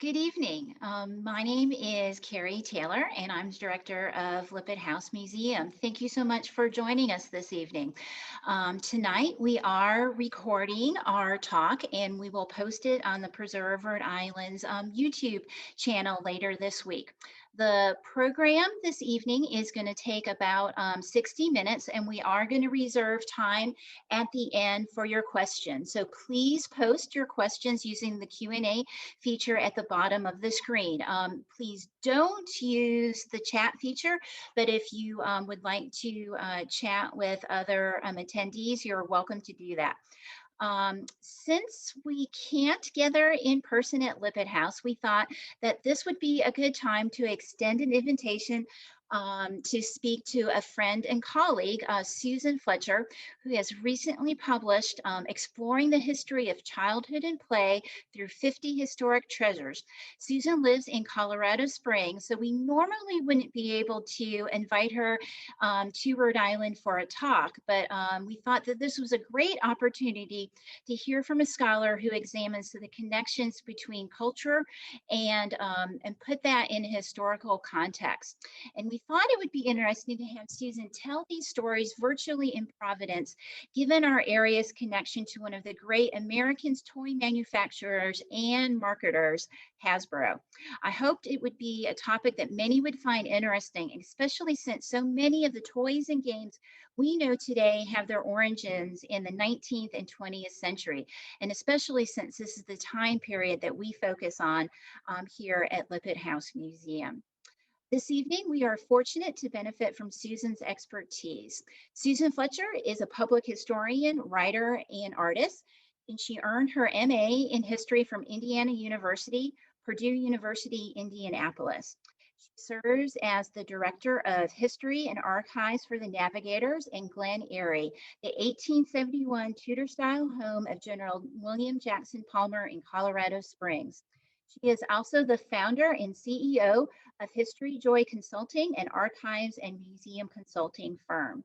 Good evening. My name is Carrie Taylor, and I'm Director of Lippet House Museum. Thank you so much for joining us this evening. Tonight, we are recording our talk, and we will post it on the Preserve Rhode Island's YouTube channel later this week. The program this evening is going to take about 60 minutes, and we are going to reserve time at the end for your questions. So please post your questions using the Q&A feature at the bottom of the screen. Please don't use the chat feature, but if you would like to chat with other attendees, you're welcome to do that. Since we can't gather in person at Lippet House, we thought that this would be a good time to extend an invitation to speak to a friend and colleague, Susan Fletcher, who has recently published Exploring the History of Childhood and Play Through 50 Historic Treasures. Susan lives in Colorado Springs, so we normally wouldn't be able to invite her to Rhode Island for a talk, but we thought that this was a great opportunity to hear from a scholar who examines the connections between culture and put that in historical context. And we thought it would be interesting to have Susan tell these stories virtually in Providence, given our area's connection to one of the great American toy manufacturers and marketers, Hasbro. I hoped it would be a topic that many would find interesting, especially since so many of the toys and games we know today have their origins in the 19th and 20th century, and especially since this is the time period that we focus on here at Lippet House Museum. This evening, we are fortunate to benefit from Susan's expertise. Susan Fletcher is a public historian, writer, and artist, and she earned her MA in history from Indiana University, Purdue University, Indianapolis. She serves as the Director of History and Archives for the Navigators and Glen Eyrie, the 1871 Tudor-style home of General William Jackson Palmer in Colorado Springs. She is also the founder and CEO of History Joy Consulting, an archives and museum consulting firm.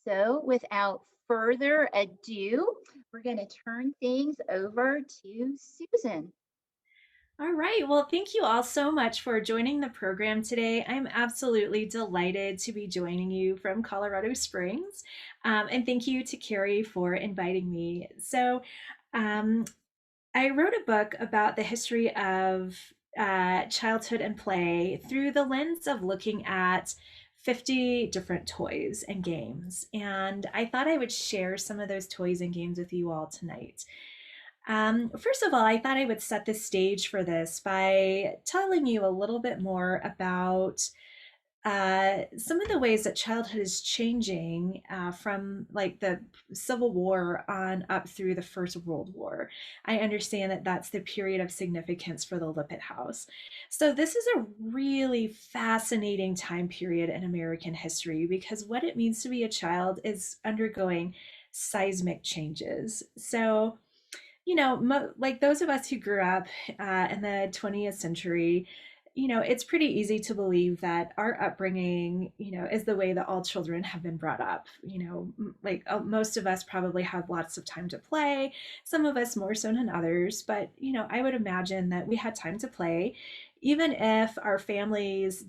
So without further ado, we're going to turn things over to Susan. All right. Well, thank you all so much for joining the program today. I'm absolutely delighted to be joining you from Colorado Springs. And thank you to Carrie for inviting me. Um, I wrote a book about the history of childhood and play through the lens of looking at 50 different toys and games. And I thought I would share some of those toys and games with you all tonight. First of all, I thought I would set the stage for this by telling you a little bit more about some of the ways that childhood is changing from like the Civil War on up through the First World War. I understand that that's the period of significance for the Lippet House. So this is a really fascinating time period in American history because what it means to be a child is undergoing seismic changes. Like those of us who grew up in the 20th century, it's pretty easy to believe that our upbringing, is the way that all children have been brought up. Most of us probably had lots of time to play, some of us more so than others, but, I would imagine that we had time to play, even if our families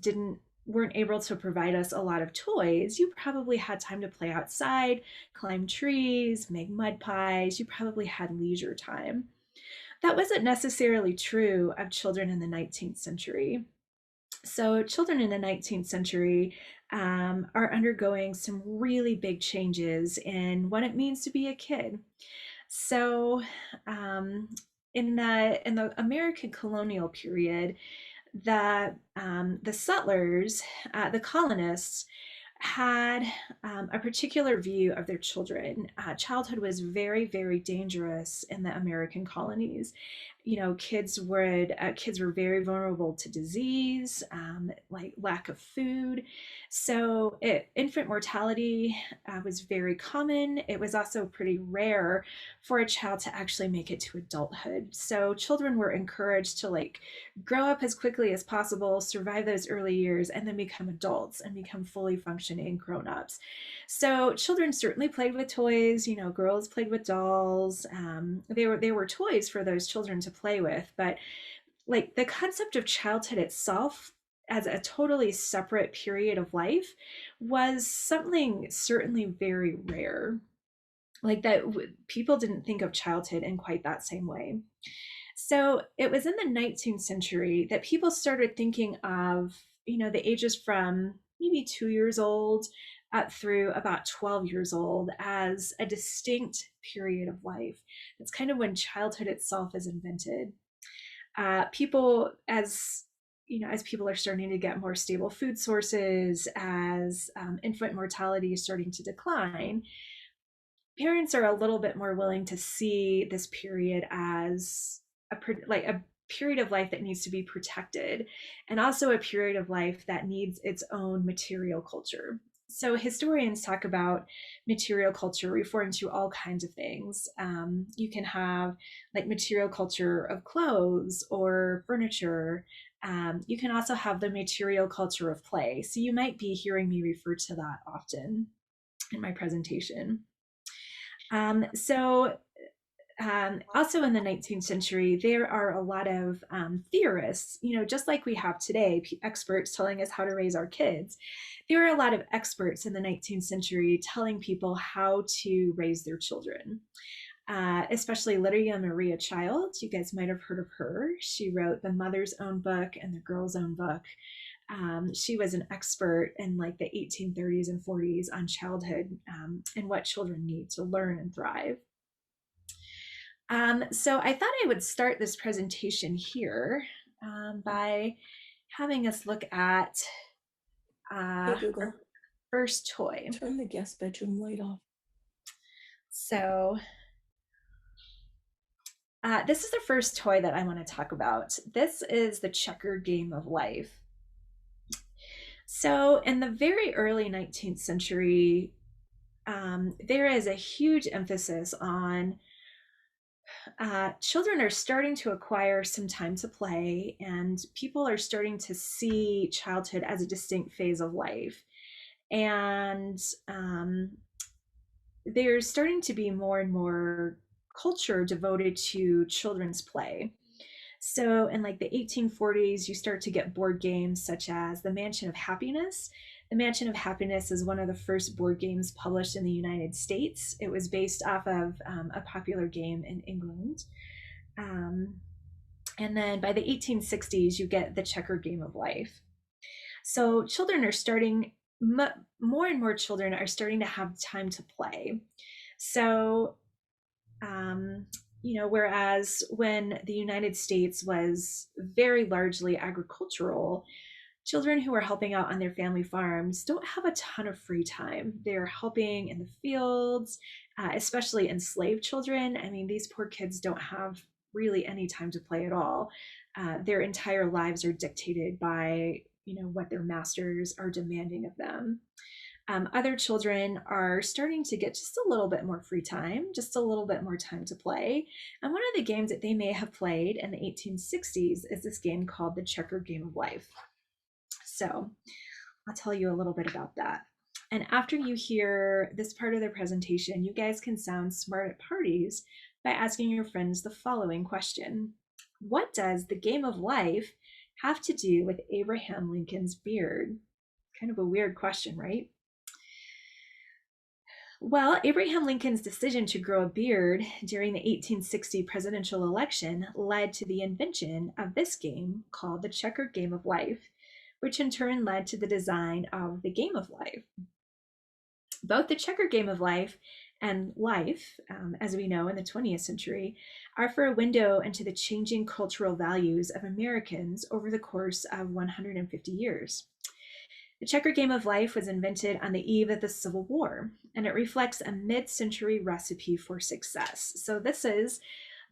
weren't able to provide us a lot of toys. You probably had time to play outside, climb trees, make mud pies. You probably had leisure time. That wasn't necessarily true of children in the 19th century. So, children in the 19th century are undergoing some really big changes in what it means to be a kid. So, um, in the American colonial period, the settlers, the colonists, had a particular view of their children. Childhood was very, very dangerous in the American colonies. Kids were very vulnerable to disease, like lack of food. Infant mortality was very common. It was also pretty rare for a child to actually make it to adulthood. So children were encouraged to grow up as quickly as possible, survive those early years, and then become adults and become fully functioning grown-ups. So children certainly played with toys. Girls played with dolls. They were toys for those children to play with, but like the concept of childhood itself as a totally separate period of life was something certainly very rare. Like that, people didn't think of childhood in quite that same way. So it was in the 19th century that people started thinking of, the ages from maybe 2 years old up through about 12 years old as a distinct period of life. It's kind of when childhood itself is invented. People, as people are starting to get more stable food sources, as infant mortality is starting to decline, parents are a little bit more willing to see this period as a period of life that needs to be protected, and also a period of life that needs its own material culture. So historians talk about material culture referring to all kinds of things. You can have like material culture of clothes or furniture. You can also have the material culture of play. So you might be hearing me refer to that often in my presentation. Also in the 19th century, there are a lot of theorists, just like we have today, experts telling us how to raise our kids. There are a lot of experts in the 19th century telling people how to raise their children, especially Lydia Maria Child. You guys might have heard of her. She wrote the Mother's Own Book and the Girl's Own Book. She was an expert in like the 1830s and 40s on childhood and what children need to learn and thrive. So I thought I would start this presentation here by having us look at Hey Google, first toy. turn the guest bedroom light off. So this is the first toy that I want to talk about. This is the Checkered game of life. So in the very early 19th century, there is a huge emphasis on children are starting to acquire some time to play, and people are starting to see childhood as a distinct phase of life. And there's starting to be more and more culture devoted to children's play. So in like the 1840s, you start to get board games such as the Mansion of Happiness. The Mansion of Happiness is one of the first board games published in the United States. It was based off of a popular game in England. And then by the 1860s, you get the Checkered game of life. So children are starting, more and more children are starting to have time to play. So whereas when the United States was very largely agricultural, children who are helping out on their family farms don't have a ton of free time. They're helping in the fields, especially enslaved children. I mean, these poor kids don't have really any time to play at all. Their entire lives are dictated by, what their masters are demanding of them. Other children are starting to get just a little bit more free time, just a little bit more time to play. And one of the games that they may have played in the 1860s is this game called the Checkered game of life. So I'll tell you a little bit about that. And after you hear this part of the presentation, you guys can sound smart at parties by asking your friends the following question. What does the game of life have to do with Abraham Lincoln's beard? Kind of a weird question, right? Well, Abraham Lincoln's decision to grow a beard during the 1860 presidential election led to the invention of this game called the Checkered game of life, which in turn led to the design of the game of life. Both the Checkered game of life and life, as we know in the 20th century, offer a window into the changing cultural values of Americans over the course of 150 years. The Checkered game of life was invented on the eve of the Civil War, and it reflects a mid-century recipe for success. So this is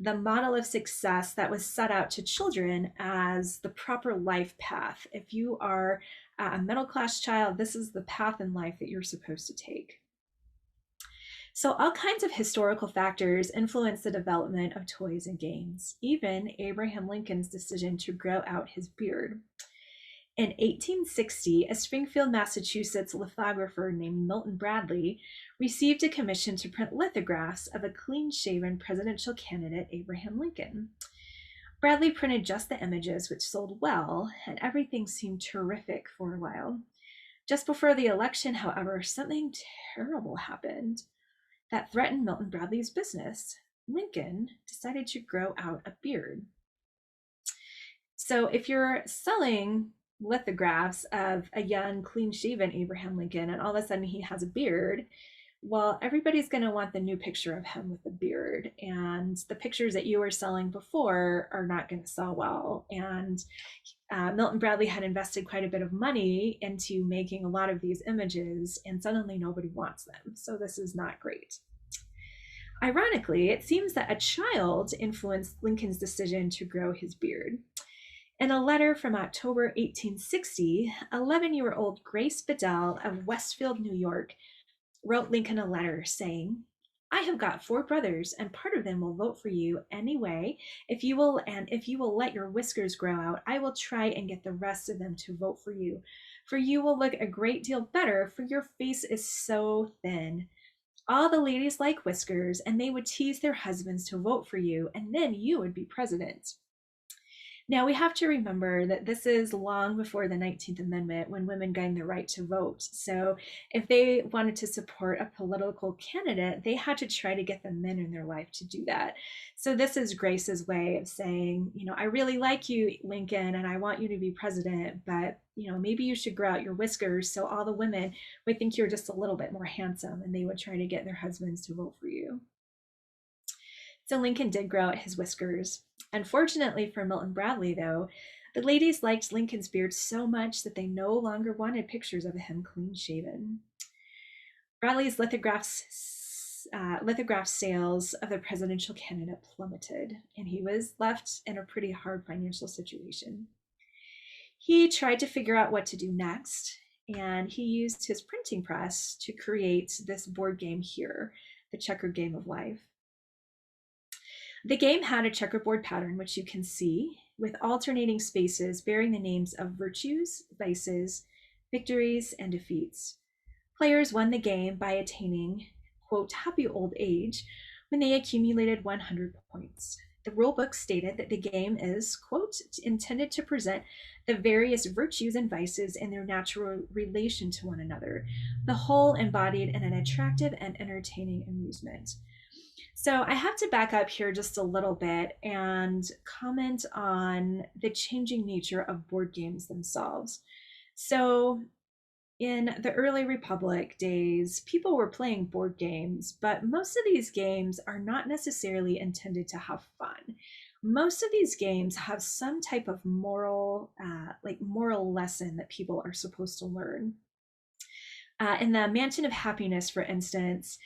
the model of success that was set out to children as the proper life path. If you are a middle-class child, this is the path in life that you're supposed to take. So all kinds of historical factors influence the development of toys and games, even Abraham Lincoln's decision to grow out his beard. In 1860, a Springfield, Massachusetts lithographer named Milton Bradley received a commission to print lithographs of a clean-shaven presidential candidate, Abraham Lincoln. Bradley printed just the images, which sold well, and everything seemed terrific for a while. Just before the election, however, something terrible happened that threatened Milton Bradley's business. Lincoln decided to grow out a beard. So if you're selling lithographs of a young, clean-shaven Abraham Lincoln, and all of a sudden he has a beard, well, everybody's going to want the new picture of him with the beard, and the pictures that you were selling before are not going to sell well. And Milton Bradley had invested quite a bit of money into making a lot of these images, and suddenly nobody wants them. So this is not great. Ironically, it seems that a child influenced Lincoln's decision to grow his beard. In a letter from October 1860, 11-year-old Grace Bedell of Westfield, New York, wrote Lincoln a letter saying, "I have got 4 brothers, and part of them will vote for you anyway. If you will let your whiskers grow out, I will try and get the rest of them to vote for you. For you will look a great deal better, for your face is so thin. All the ladies like whiskers, and they would tease their husbands to vote for you, and then you would be president." Now, we have to remember that this is long before the 19th Amendment, when women gained the right to vote. So if they wanted to support a political candidate, they had to try to get the men in their life to do that. So this is Grace's way of saying, I really like you, Lincoln, and I want you to be president, but maybe you should grow out your whiskers so all the women would think you're just a little bit more handsome, and they would try to get their husbands to vote for you. So Lincoln did grow out his whiskers. Unfortunately for Milton Bradley, though, the ladies liked Lincoln's beard so much that they no longer wanted pictures of him clean-shaven. Bradley's lithograph sales of the presidential candidate plummeted, and he was left in a pretty hard financial situation. He tried to figure out what to do next, and he used his printing press to create this board game here, the Checkered game of life. The game had a checkerboard pattern, which you can see, with alternating spaces bearing the names of virtues, vices, victories, and defeats. Players won the game by attaining, quote, happy old age when they accumulated 100 points. The rulebook stated that the game is, quote, intended to present the various virtues and vices in their natural relation to one another, the whole embodied in an attractive and entertaining amusement. So I have to back up here just a little bit and comment on the changing nature of board games themselves. So in the early Republic days, people were playing board games, but most of these games are not necessarily intended to have fun. Most of these games have some type of moral lesson that people are supposed to learn. In the Mansion of Happiness, for instance,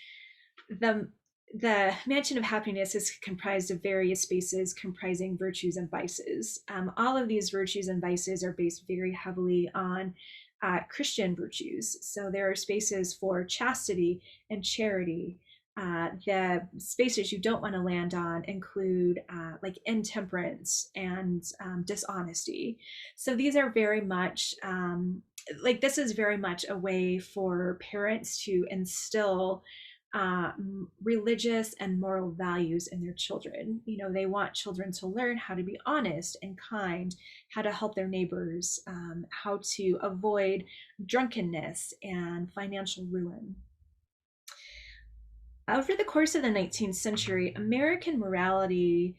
the Mansion of Happiness is comprised of various spaces comprising virtues and vices. All of these virtues and vices are based very heavily on Christian virtues. So there are spaces for chastity and charity. The spaces you don't want to land on include like intemperance and dishonesty. So these are very much this is very much a way for parents to instill religious and moral values in their children. They want children to learn how to be honest and kind, how to help their neighbors, how to avoid drunkenness and financial ruin. Over the course of the 19th century, American morality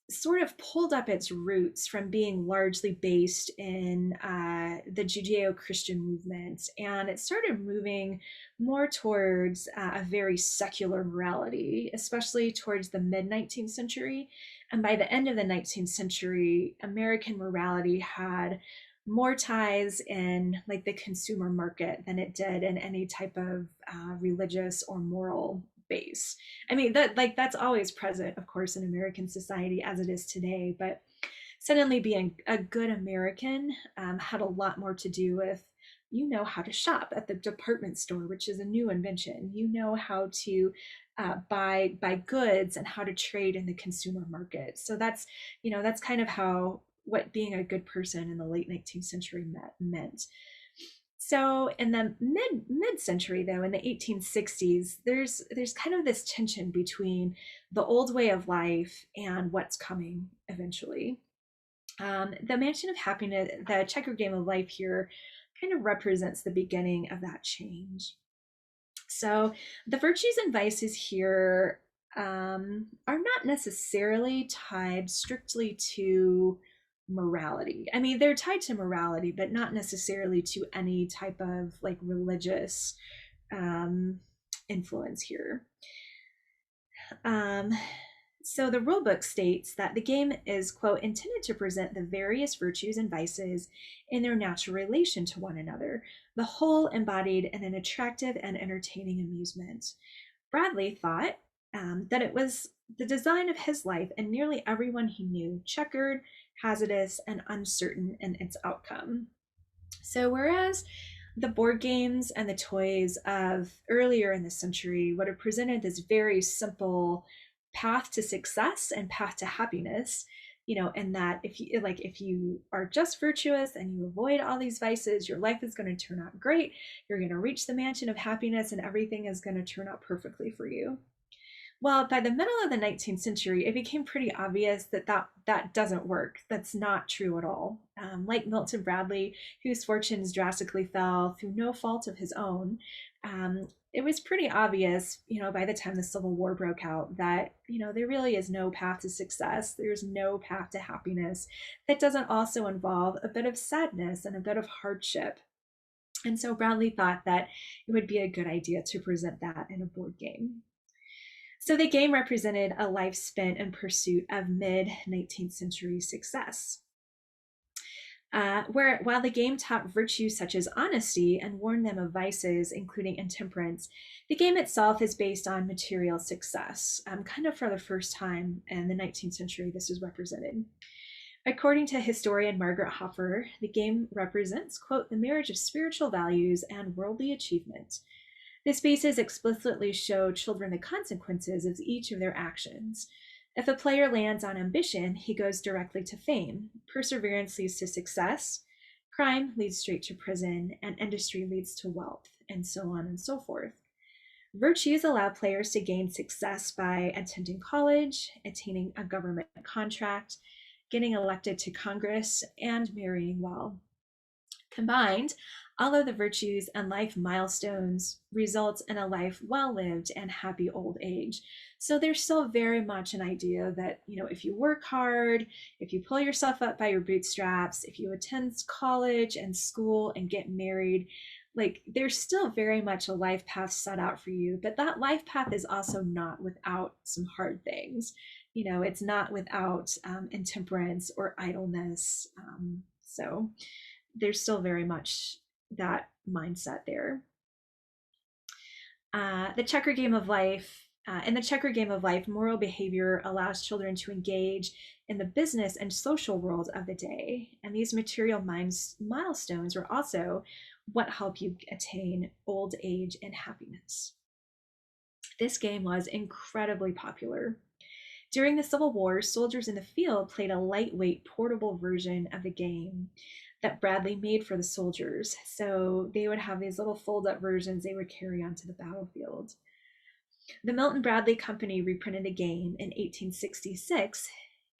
sort of pulled up its roots from being largely based in the Judeo-Christian movement, and it started moving more towards a very secular morality, especially towards the mid-19th century. And by the end of the 19th century, American morality had more ties in like the consumer market than it did in any type of religious or moral base. I mean, that's always present, of course, in American society as it is today, but suddenly being a good American had a lot more to do with how to shop at the department store, which is a new invention. How to buy goods and how to trade in the consumer market. So that's kind of what being a good person in the late 19th century meant. So in the mid-century, though, in the 1860s, there's kind of this tension between the old way of life and what's coming eventually. The Mansion of Happiness, the Checkered Game of Life here kind of represents the beginning of that change. So the virtues and vices here are not necessarily tied strictly to morality. I mean, they're tied to morality, but not necessarily to any type of like religious influence here. So the rulebook states that the game is, quote, intended to present the various virtues and vices in their natural relation to one another, the whole embodied in an attractive and entertaining amusement. Bradley thought that it was the design of his life and nearly everyone he knew, checkered, hazardous, and uncertain in its outcome. So whereas the board games and the toys of earlier in the century would have presented this very simple path to success and path to happiness, and that if you are just virtuous and you avoid all these vices, your life is going to turn out great. You're going to reach the mansion of happiness and everything is going to turn out perfectly for you. Well, by the middle of the 19th century, it became pretty obvious that doesn't work. That's not true at all. Like Milton Bradley, whose fortunes drastically fell through no fault of his own, it was pretty obvious, by the time the Civil War broke out that, there really is no path to success. There's no path to happiness that doesn't also involve a bit of sadness and a bit of hardship. And so Bradley thought that it would be a good idea to present that in a board game. So the game represented a life spent in pursuit of mid-19th century success. While the game taught virtues such as honesty and warned them of vices, including intemperance, the game itself is based on material success. Kind of for the first time in the 19th century, this is represented. According to historian Margaret Hoffer, the game represents, quote, the marriage of spiritual values and worldly achievement. The spaces explicitly show children the consequences of each of their actions. If a player lands on ambition, he goes directly to fame. Perseverance leads to success. Crime leads straight to prison, and industry leads to wealth, and so on and so forth. Virtues allow players to gain success by attending college, attaining a government contract, getting elected to Congress, and marrying well. Combined, all of the virtues and life milestones result in a life well lived and happy old age. So there's still very much an idea that, if you work hard, if you pull yourself up by your bootstraps, if you attend college and school and get married, like there's still very much a life path set out for you. But that life path is also not without some hard things. It's not without intemperance or idleness. So there's still very much that mindset there. The Checkered Game of Life, in the Checkered Game of Life, moral behavior allows children to engage in the business and social world of the day. And these material milestones are also what help you attain old age and happiness. This game was incredibly popular. During the Civil War, soldiers in the field played a lightweight, portable version of the game that Bradley made for the soldiers. So they would have these little fold-up versions they would carry onto the battlefield. The Milton Bradley Company reprinted the game in 1866,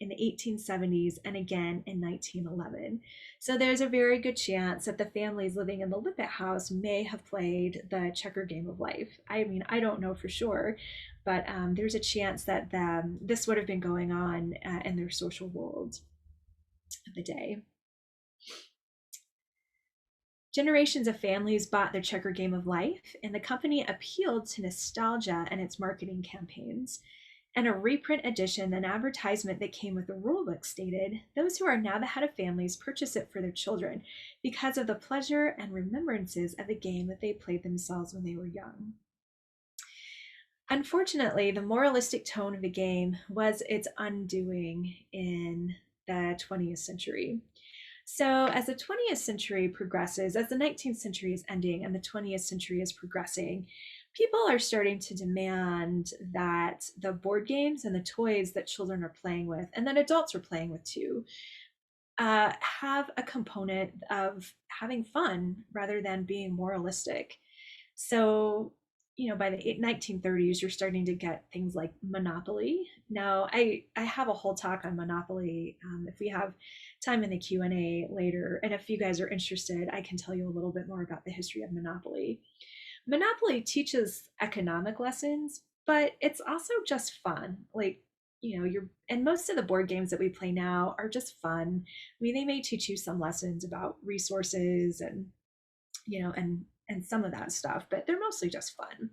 in the 1870s, and again in 1911. So there's a very good chance that the families living in the Lippett house may have played the Checkered Game of Life. I mean, I don't know for sure, but there's a chance that this would have been going on in their social world of the day. Generations of families bought their Checkered Game of Life, and the company appealed to nostalgia in its marketing campaigns. In a reprint edition, an advertisement that came with the rulebook stated, "Those who are now the head of families purchase it for their children because of the pleasure and remembrances of the game that they played themselves when they were young." Unfortunately, the moralistic tone of the game was its undoing in the 20th century. So as the 20th century progresses, as the 19th century is ending and the 20th century is progressing, people are starting to demand that the board games and the toys that children are playing with, and that adults are playing with too, have a component of having fun rather than being moralistic. So by the 1930s, you're starting to get things like Monopoly. Now, I have a whole talk on Monopoly. If we have time in the Q&A later, and if you guys are interested, I can tell you a little bit more about the history of Monopoly. Monopoly teaches economic lessons, but it's also just fun. Like, and most of the board games that we play now are just fun. I mean, they may teach you some lessons about resources and, and some of that stuff, but they're mostly just fun.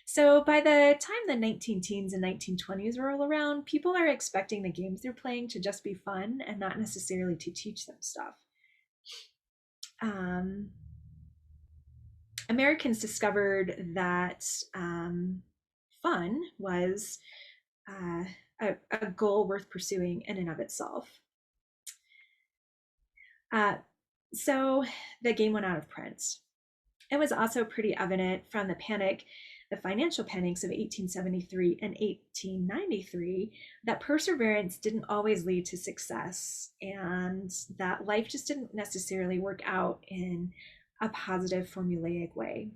So by the time the 19 teens and 1920s roll around, people are expecting the games they're playing to just be fun and not necessarily to teach them stuff. Americans discovered that fun was a goal worth pursuing in and of itself. So the game went out of print. It was also pretty evident from the financial panics of 1873 and 1893, that perseverance didn't always lead to success, and that life just didn't necessarily work out in a positive formulaic way.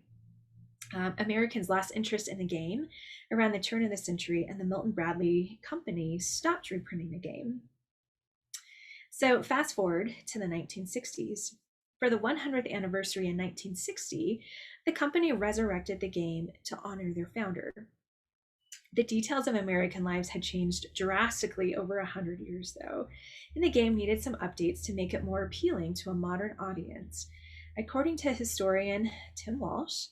Americans lost interest in the game around the turn of the century, and the Milton Bradley company stopped reprinting the game. So fast forward to the 1960s. For the 100th anniversary in 1960, the company resurrected the game to honor their founder. The details of American lives had changed drastically over 100 years, though, and the game needed some updates to make it more appealing to a modern audience. According to historian Tim Walsh,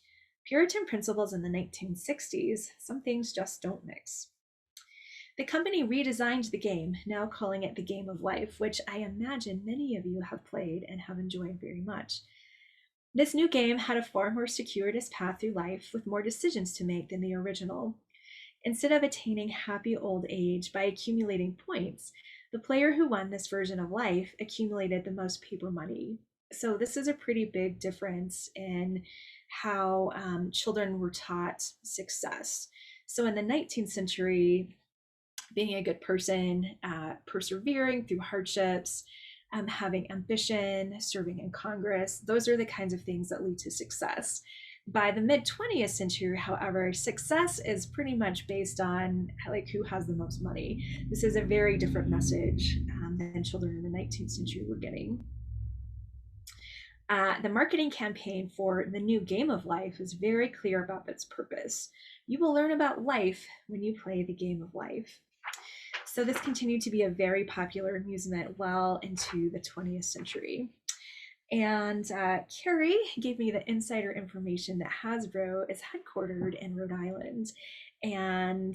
Puritan principles in the 1960s, some things just don't mix. The company redesigned the game, now calling it the Game of Life, which I imagine many of you have played and have enjoyed very much. This new game had a far more circuitous path through life with more decisions to make than the original. Instead of attaining happy old age by accumulating points, the player who won this version of life accumulated the most paper money. So this is a pretty big difference in how children were taught success. So in the 19th century, being a good person, persevering through hardships, having ambition, serving in Congress, those are the kinds of things that lead to success. By the mid 20th century, however, success is pretty much based on like who has the most money. This is a very different message than children in the 19th century were getting. The marketing campaign for the new Game of Life is very clear about its purpose. You will learn about life when you play the Game of Life. So this continued to be a very popular amusement well into the 20th century. And Carrie gave me the insider information that Hasbro is headquartered in Rhode Island. And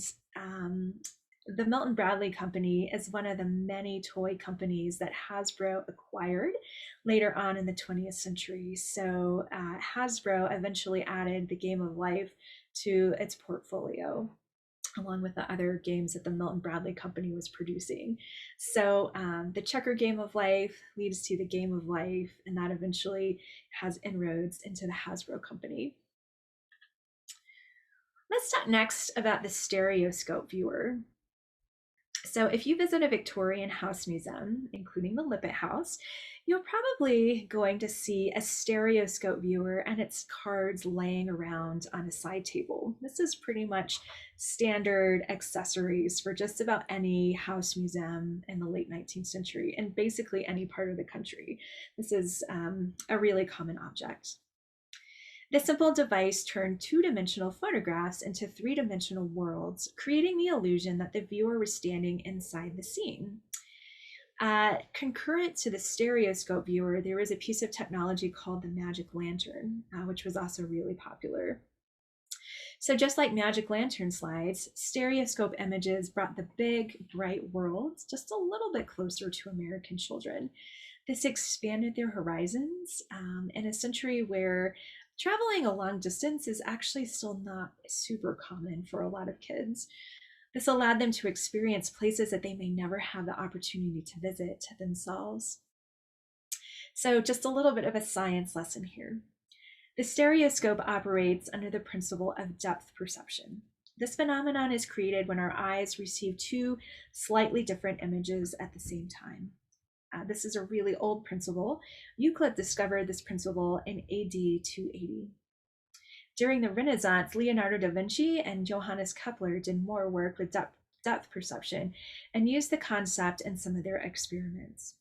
the Milton Bradley Company is one of the many toy companies that Hasbro acquired later on in the 20th century. So Hasbro eventually added the Game of Life to its portfolio, along with the other games that the Milton Bradley Company was producing. So the Checkered Game of Life leads to the Game of Life, and that eventually has inroads into the Hasbro Company. Let's talk next about the Stereoscope Viewer. So if you visit a Victorian house museum, including the Lippitt House, you're probably going to see a stereoscope viewer and its cards laying around on a side table. This is pretty much standard accessories for just about any house museum in the late 19th century and basically any part of the country. This is a really common object. The simple device turned two-dimensional photographs into three-dimensional worlds, creating the illusion that the viewer was standing inside the scene. Concurrent to the stereoscope viewer, there was a piece of technology called the magic lantern, which was also really popular. So just like magic lantern slides, stereoscope images brought the big, bright worlds just a little bit closer to American children. This expanded their horizons in a century where traveling a long distance is actually still not super common for a lot of kids. This allowed them to experience places that they may never have the opportunity to visit themselves. So just a little bit of a science lesson here. The stereoscope operates under the principle of depth perception. This phenomenon is created when our eyes receive two slightly different images at the same time. This is a really old principle. Euclid discovered this principle in AD 280. During the Renaissance, Leonardo da Vinci and Johannes Kepler did more work with depth perception and used the concept in some of their experiments.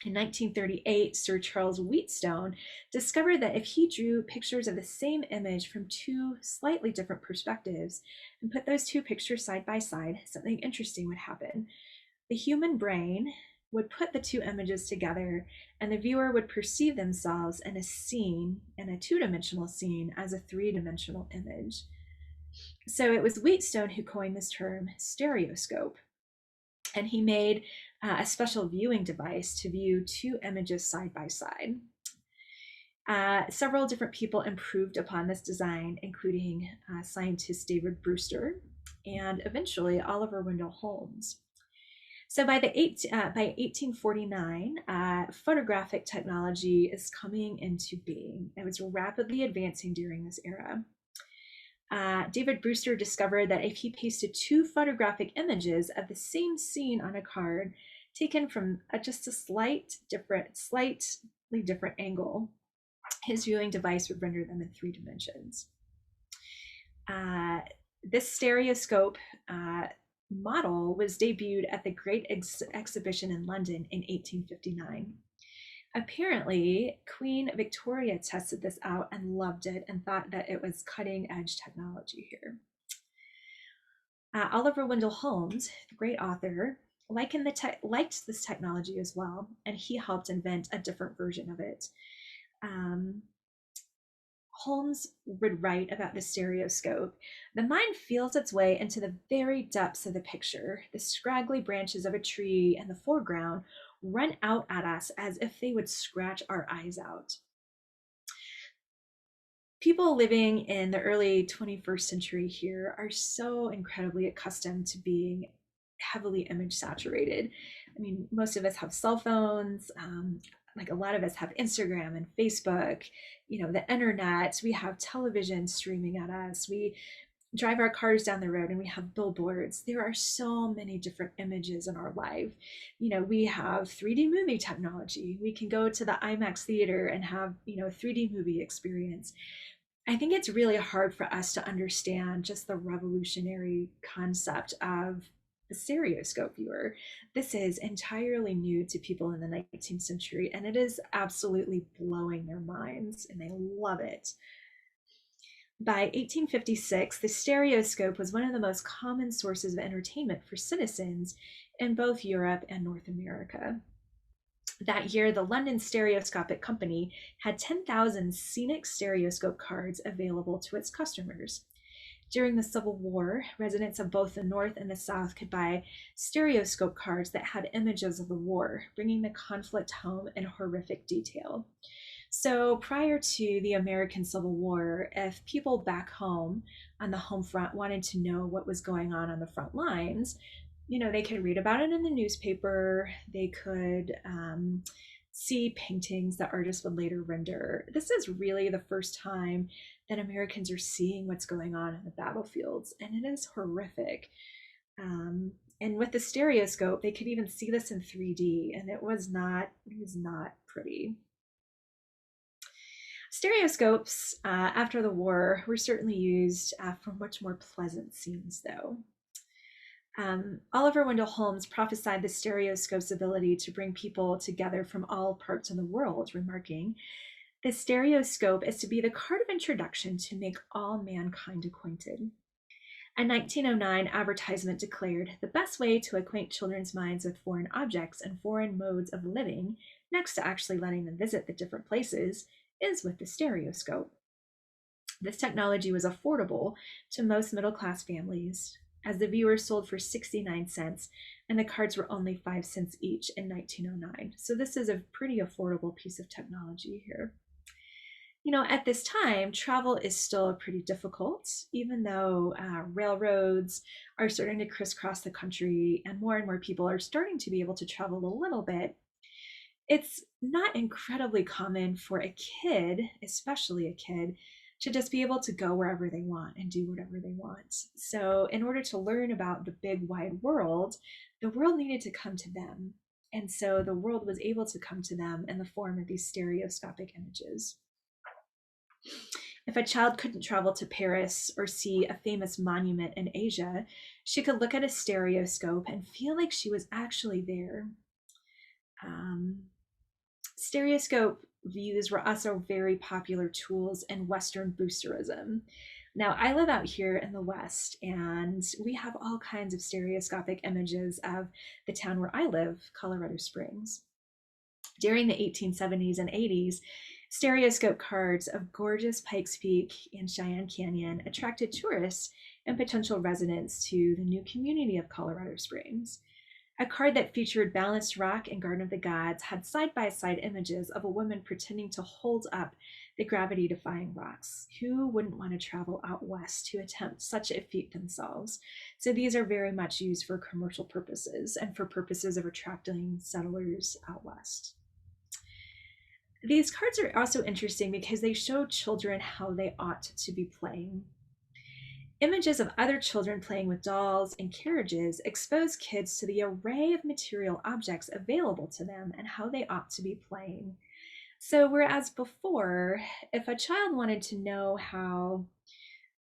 In 1938, Sir Charles Wheatstone discovered that if he drew pictures of the same image from two slightly different perspectives and put those two pictures side by side, something interesting would happen. The human brain would put the two images together, and the viewer would perceive themselves in a scene, in a two-dimensional scene, as a three-dimensional image. So it was Wheatstone who coined this term stereoscope, and he made a special viewing device to view two images side by side. Several different people improved upon this design, including scientist David Brewster and eventually Oliver Wendell Holmes. So by 1849, photographic technology is coming into being. It was rapidly advancing during this era. David Brewster discovered that if he pasted two photographic images of the same scene on a card, taken from just a slightly different angle, his viewing device would render them in 3 dimensions. This stereoscope model was debuted at the Great Exhibition in London in 1859. Apparently, Queen Victoria tested this out and loved it and thought that it was cutting-edge technology here. Oliver Wendell Holmes, the great author, liked this technology as well, and he helped invent a different version of it. Holmes would write about the stereoscope. The mind feels its way into the very depths of the picture. The scraggly branches of a tree in the foreground run out at us as if they would scratch our eyes out. People living in the early 21st century here are so incredibly accustomed to being heavily image saturated. I mean, most of us have cell phones, like a lot of us have Instagram and Facebook, the internet, we have television streaming at us, we drive our cars down the road and we have billboards. There are so many different images in our life. We have 3D movie technology. We can go to the IMAX theater and have, a 3D movie experience. I think it's really hard for us to understand just the revolutionary concept of the stereoscope viewer. This is entirely new to people in the 19th century, and it is absolutely blowing their minds, and they love it. By 1856, the stereoscope was one of the most common sources of entertainment for citizens in both Europe and North America. That year, the London Stereoscopic Company had 10,000 scenic stereoscope cards available to its customers. During the Civil War, residents of both the North and the South could buy stereoscope cards that had images of the war, bringing the conflict home in horrific detail. So prior to the American Civil War, if people back home on the home front wanted to know what was going on the front lines, they could read about it in the newspaper. They could see paintings that artists would later render. This is really the first time that Americans are seeing what's going on the battlefields, and it is horrific. And with the stereoscope, they could even see this in 3D, and it was not pretty. Stereoscopes after the war were certainly used for much more pleasant scenes, though. Oliver Wendell Holmes prophesied the stereoscope's ability to bring people together from all parts of the world, remarking, "The stereoscope is to be the card of introduction to make all mankind acquainted." A 1909 advertisement declared, "The best way to acquaint children's minds with foreign objects and foreign modes of living, next to actually letting them visit the different places, is with the stereoscope." This technology was affordable to most middle-class families, as the viewers sold for 69 cents and the cards were only 5 cents each in 1909. So this is a pretty affordable piece of technology here. At this time, travel is still pretty difficult, even though railroads are starting to crisscross the country and more people are starting to be able to travel a little bit. It's not incredibly common for a kid, especially a kid, to just be able to go wherever they want and do whatever they want. So in order to learn about the big wide world, the world needed to come to them. And so the world was able to come to them in the form of these stereoscopic images. If a child couldn't travel to Paris or see a famous monument in Asia, she could look at a stereoscope and feel like she was actually there. Stereoscope views were also very popular tools in Western boosterism. Now, I live out here in the West, and we have all kinds of stereoscopic images of the town where I live, Colorado Springs. During the 1870s and 80s, stereoscope cards of gorgeous Pikes Peak and Cheyenne Canyon attracted tourists and potential residents to the new community of Colorado Springs. A card that featured Balanced Rock and Garden of the Gods had side-by-side images of a woman pretending to hold up the gravity-defying rocks. Who wouldn't want to travel out west to attempt such a feat themselves? So these are very much used for commercial purposes and for purposes of attracting settlers out west. These cards are also interesting because they show children how they ought to be playing. Images of other children playing with dolls and carriages expose kids to the array of material objects available to them and how they ought to be playing. So whereas before, if a child wanted to know how,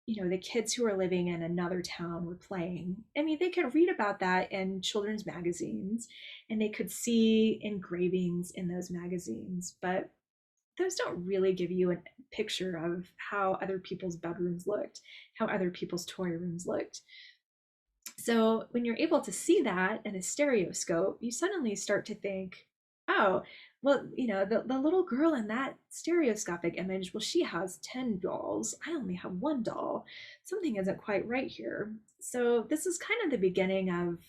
the kids who are living in another town were playing, they could read about that in children's magazines and they could see engravings in those magazines, but those don't really give you a picture of how other people's bedrooms looked, how other people's toy rooms looked. So when you're able to see that in a stereoscope, you suddenly start to think, oh, well, the little girl in that stereoscopic image, well, she has 10 dolls. I only have one doll. Something isn't quite right here. So this is kind of the beginning of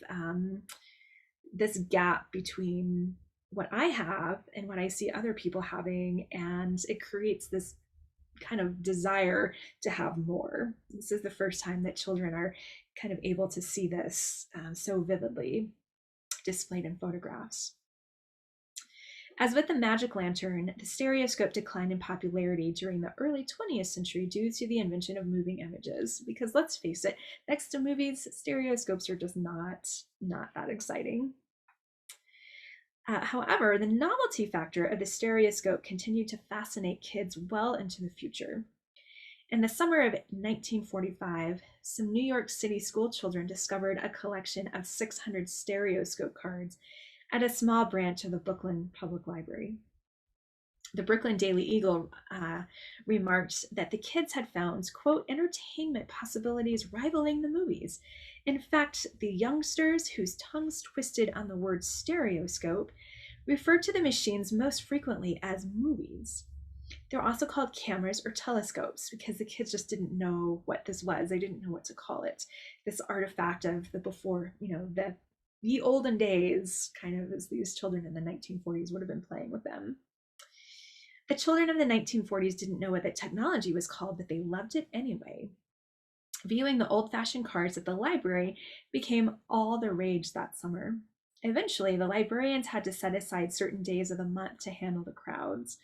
this gap between what I have and what I see other people having, and it creates this kind of desire to have more. This is the first time that children are kind of able to see this so vividly displayed in photographs. As with the magic lantern, the stereoscope declined in popularity during the early 20th century due to the invention of moving images, because let's face it, next to movies, stereoscopes are just not that exciting. However, the novelty factor of the stereoscope continued to fascinate kids well into the future. In the summer of 1945, some New York City school children discovered a collection of 600 stereoscope cards at a small branch of the Brooklyn Public Library. The Brooklyn Daily Eagle remarked that the kids had found, quote, entertainment possibilities rivaling the movies. In fact, the youngsters whose tongues twisted on the word stereoscope referred to the machines most frequently as movies. They're also called cameras or telescopes because the kids just didn't know what this was. They didn't know what to call it. This artifact of the before, the olden days, kind of as these children in the 1940s would have been playing with them. The children of the 1940s didn't know what that technology was called, but they loved it anyway. Viewing the old-fashioned cards at the library became all the rage that summer. Eventually, the librarians had to set aside certain days of the month to handle the crowds.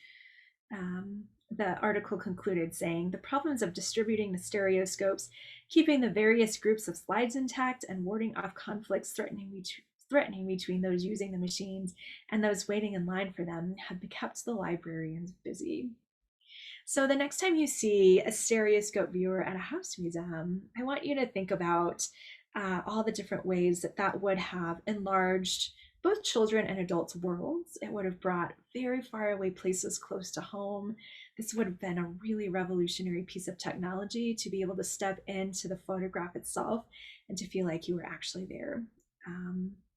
The article concluded saying, the problems of distributing the stereoscopes, keeping the various groups of slides intact, and warding off conflicts threatening between those using the machines and those waiting in line for them had kept the librarians busy. So the next time you see a stereoscope viewer at a house museum, I want you to think about all the different ways that would have enlarged both children and adults' worlds. It would have brought very far away places close to home. This would have been a really revolutionary piece of technology to be able to step into the photograph itself and to feel like you were actually there.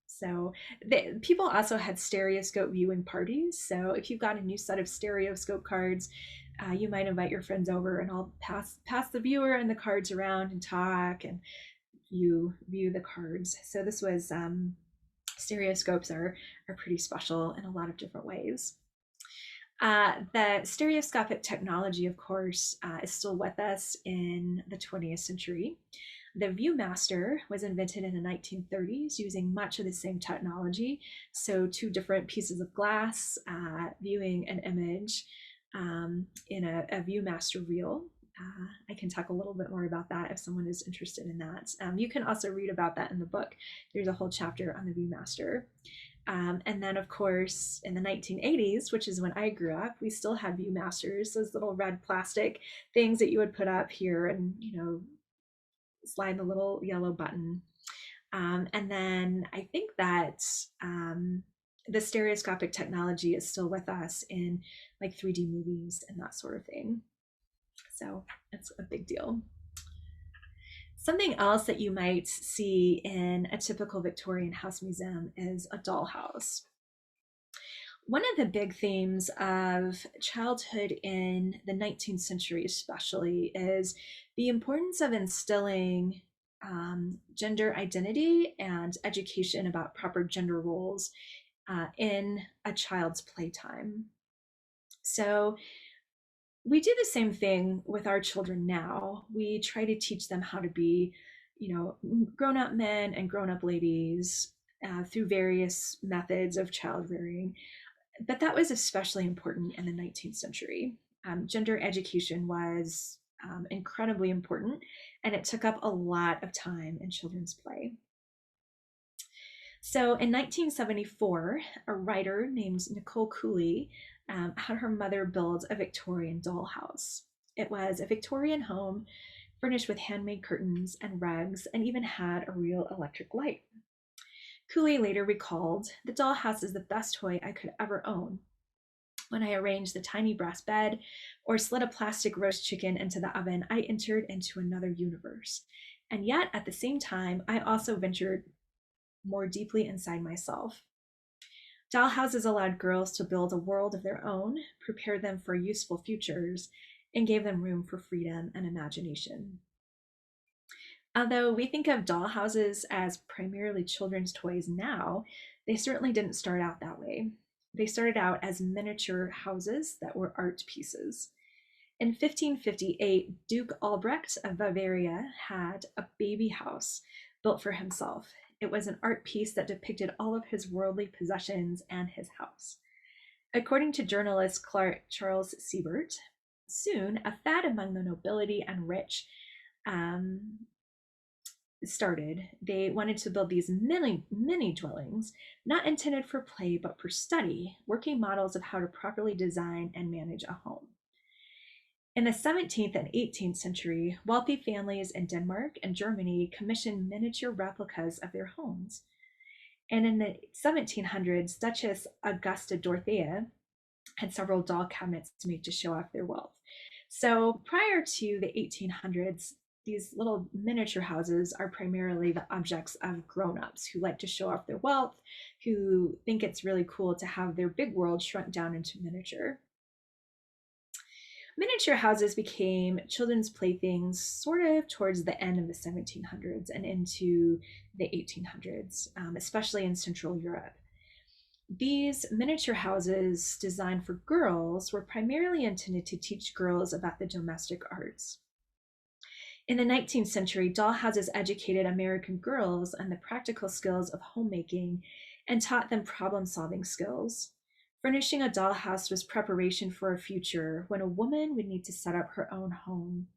So people also had stereoscope viewing parties. So if you've got a new set of stereoscope cards, you might invite your friends over and I'll pass the viewer and the cards around and talk, and you view the cards. So this was stereoscopes are pretty special in a lot of different ways. The stereoscopic technology, of course, is still with us in the 20th century. The Viewmaster was invented in the 1930s using much of the same technology. So two different pieces of glass viewing an image in a Viewmaster reel. I can talk a little bit more about that if someone is interested in that. You can also read about that in the book. There's a whole chapter on the Viewmaster. And then, of course, in the 1980s, which is when I grew up, we still had Viewmasters, those little red plastic things that you would put up here and, slide the little yellow button. And then I think that the stereoscopic technology is still with us in like 3D movies and that sort of thing. So it's a big deal. Something else that you might see in a typical Victorian house museum is a dollhouse. One of the big themes of childhood in the 19th century, especially, is the importance of instilling gender identity and education about proper gender roles in a child's playtime. So we do the same thing with our children now. We try to teach them how to be, grown-up men and grown-up ladies through various methods of child rearing. But that was especially important in the 19th century. Gender education was incredibly important, and it took up a lot of time in children's play. So in 1974, a writer named Nicole Cooley had her mother build a Victorian dollhouse. It was a Victorian home furnished with handmade curtains and rugs, and even had a real electric light. Cooley later recalled, "The dollhouse is the best toy I could ever own. When I arranged the tiny brass bed or slid a plastic roast chicken into the oven, I entered into another universe. And yet, at the same time, I also ventured more deeply inside myself." Dollhouses allowed girls to build a world of their own, prepared them for useful futures, and gave them room for freedom and imagination. Although we think of dollhouses as primarily children's toys now, they certainly didn't start out that way. They started out as miniature houses that were art pieces. In 1558, Duke Albrecht of Bavaria had a baby house built for himself. It was an art piece that depicted all of his worldly possessions and his house. According to journalist Charles Siebert, soon a fad among the nobility and rich started. They wanted to build these mini dwellings, not intended for play, but for study, working models of how to properly design and manage a home. In the 17th and 18th century, wealthy families in Denmark and Germany commissioned miniature replicas of their homes. And in the 1700s, Duchess Augusta Dorothea had several doll cabinets made to show off their wealth. So prior to the 1800s, these little miniature houses are primarily the objects of grown-ups who like to show off their wealth, who think it's really cool to have their big world shrunk down into miniature. Miniature houses became children's playthings sort of towards the end of the 1700s and into the 1800s, especially in Central Europe. These miniature houses designed for girls were primarily intended to teach girls about the domestic arts. In the 19th century, dollhouses educated American girls on the practical skills of homemaking and taught them problem-solving skills. Furnishing a dollhouse was preparation for a future when a woman would need to set up her own home.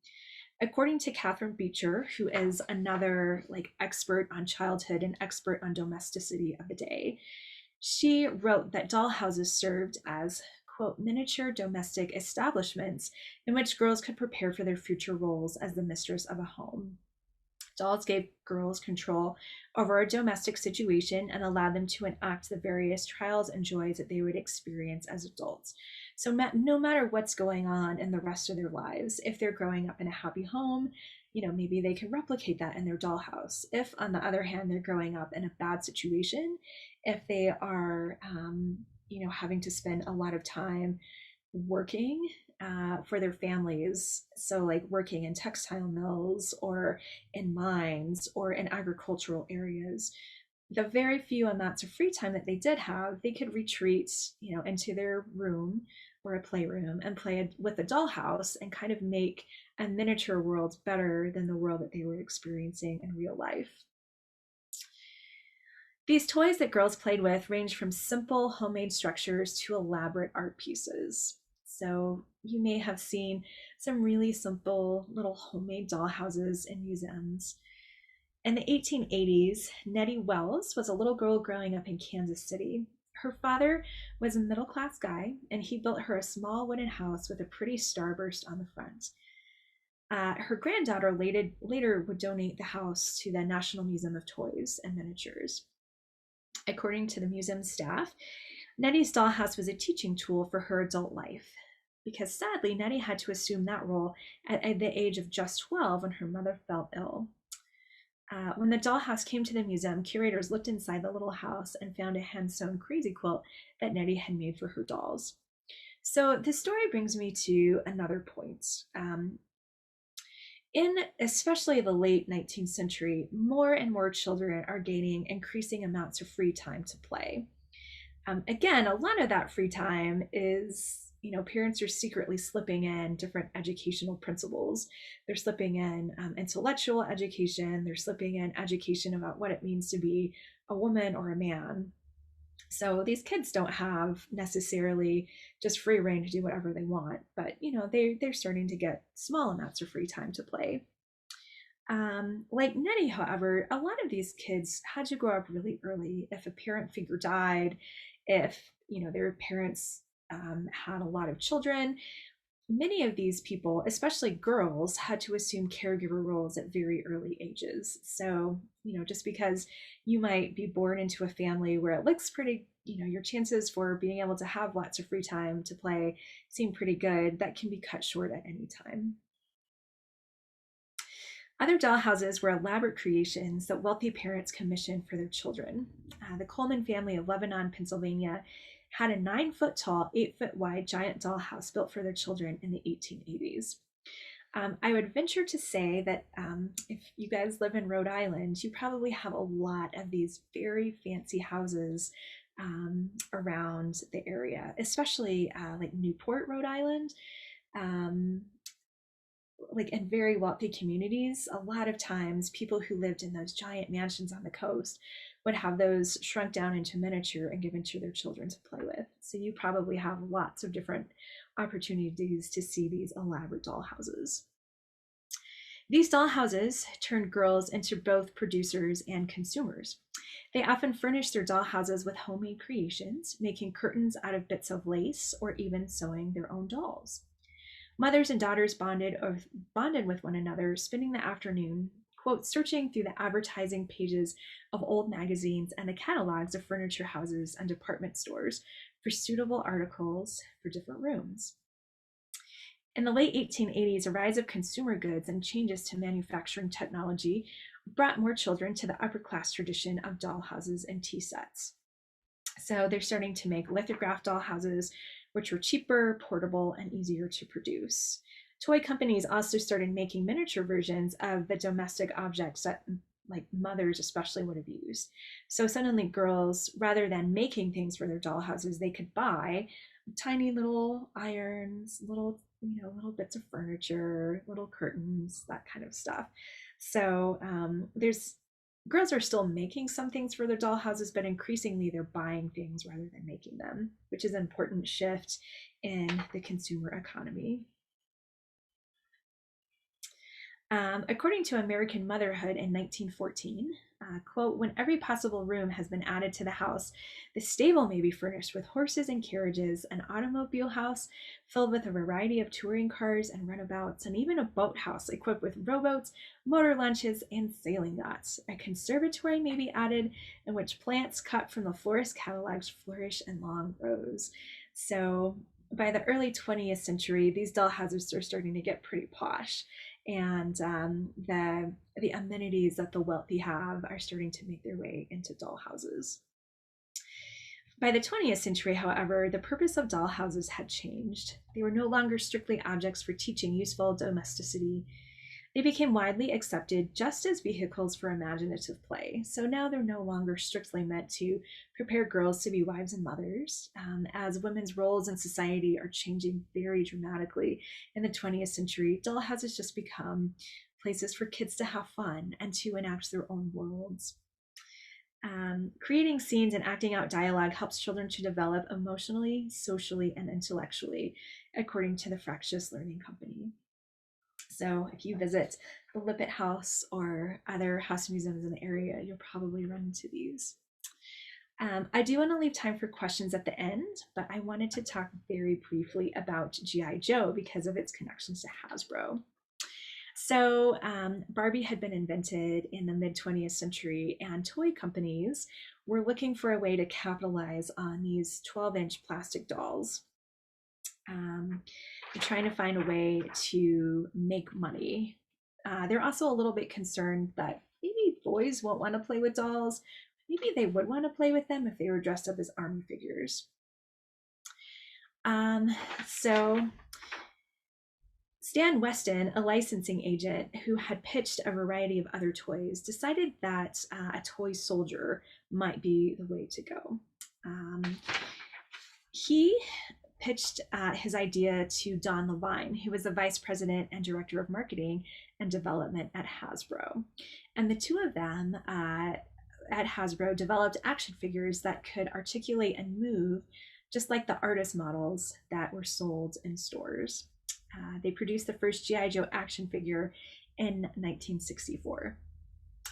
According to Catherine Beecher, who is another expert on childhood and expert on domesticity of the day, she wrote that dollhouses served as, quote, miniature domestic establishments in which girls could prepare for their future roles as the mistress of a home. Dolls gave girls control over a domestic situation and allowed them to enact the various trials and joys that they would experience as adults. So no matter what's going on in the rest of their lives, if they're growing up in a happy home, maybe they can replicate that in their dollhouse. If, on the other hand, they're growing up in a bad situation, if they are, having to spend a lot of time working for their families, so like working in textile mills or in mines or in agricultural areas, the very few amounts of free time that they did have, they could retreat, into their room or a playroom and play with a dollhouse and kind of make a miniature world better than the world that they were experiencing in real life. These toys that girls played with ranged from simple homemade structures to elaborate art pieces. So you may have seen some really simple little homemade dollhouses in museums. In the 1880s, Nettie Wells was a little girl growing up in Kansas City. Her father was a middle-class guy, and he built her a small wooden house with a pretty starburst on the front. Her granddaughter later would donate the house to the National Museum of Toys and Miniatures. According to the museum staff, Nettie's dollhouse was a teaching tool for her adult life, because sadly, Nettie had to assume that role at the age of just 12 when her mother fell ill. When the dollhouse came to the museum, curators looked inside the little house and found a hand-sewn crazy quilt that Nettie had made for her dolls. So this story brings me to another point. In especially the late 19th century, more and more children are gaining increasing amounts of free time to play. Again, a lot of that free time is, parents are secretly slipping in different educational principles. They're slipping in intellectual education. They're slipping in education about what it means to be a woman or a man. So these kids don't have necessarily just free reign to do whatever they want, but they're starting to get small amounts of free time to play. Like Nettie, however, a lot of these kids had to grow up really early. If a parent figure died, if their parents had a lot of children, many of these people, especially girls, had to assume caregiver roles at very early ages. So, just because you might be born into a family where it looks pretty, your chances for being able to have lots of free time to play seem pretty good, that can be cut short at any time. Other dollhouses were elaborate creations that wealthy parents commissioned for their children. The Coleman family of Lebanon, Pennsylvania, had a 9-foot tall, 8-foot wide giant dollhouse built for their children in the 1880s. I would venture to say that if you guys live in Rhode Island, you probably have a lot of these very fancy houses around the area, especially like Newport, Rhode Island. Like in very wealthy communities, a lot of times people who lived in those giant mansions on the coast would have those shrunk down into miniature and given to their children to play with. So you probably have lots of different opportunities to see these elaborate dollhouses. These dollhouses turned girls into both producers and consumers. They often furnished their dollhouses with homemade creations, making curtains out of bits of lace or even sewing their own dolls. Mothers and daughters bonded with one another, spending the afternoon, quote, searching through the advertising pages of old magazines and the catalogs of furniture houses and department stores for suitable articles for different rooms. In the late 1880s, a rise of consumer goods and changes to manufacturing technology brought more children to the upper class tradition of dollhouses and tea sets. So they're starting to make lithograph dollhouses, which were cheaper, portable, and easier to produce. Toy companies also started making miniature versions of the domestic objects that like mothers especially would have used. So suddenly girls, rather than making things for their dollhouses, they could buy tiny little irons, little bits of furniture, little curtains, that kind of stuff. So girls are still making some things for their dollhouses, but increasingly they're buying things rather than making them, which is an important shift in the consumer economy. According to American Motherhood in 1914, quote, when every possible room has been added to the house, the stable may be furnished with horses and carriages, an automobile house filled with a variety of touring cars and runabouts, and even a boathouse equipped with rowboats, motor launches, and sailing yachts. A conservatory may be added in which plants cut from the florist catalogs flourish in long rows. So by the early 20th century, these dollhouses are starting to get pretty posh. And the amenities that the wealthy have are starting to make their way into dollhouses. By the 20th century, however, the purpose of dollhouses had changed. They were no longer strictly objects for teaching useful domesticity. They became widely accepted just as vehicles for imaginative play. So now they're no longer strictly meant to prepare girls to be wives and mothers, as women's roles in society are changing very dramatically. In the 20th century, dollhouses just become places for kids to have fun and to enact their own worlds. Creating scenes and acting out dialogue helps children to develop emotionally, socially, and intellectually, according to the Fractious Learning Company. So if you visit the Lippitt House or other house museums in the area, you'll probably run into these. I do want to leave time for questions at the end, but I wanted to talk very briefly about G.I. Joe because of its connections to Hasbro. So Barbie had been invented in the mid 20th century, and toy companies were looking for a way to capitalize on these 12-inch plastic dolls. They're trying to find a way to make money. They're also a little bit concerned that maybe boys won't want to play with dolls. Maybe they would want to play with them if they were dressed up as army figures. So Stan Weston, a licensing agent who had pitched a variety of other toys, decided that a toy soldier might be the way to go. He pitched his idea to Don Levine, who was the vice president and director of marketing and development at Hasbro. And the two of them at Hasbro developed action figures that could articulate and move, just like the artist models that were sold in stores. They produced the first G.I. Joe action figure in 1964.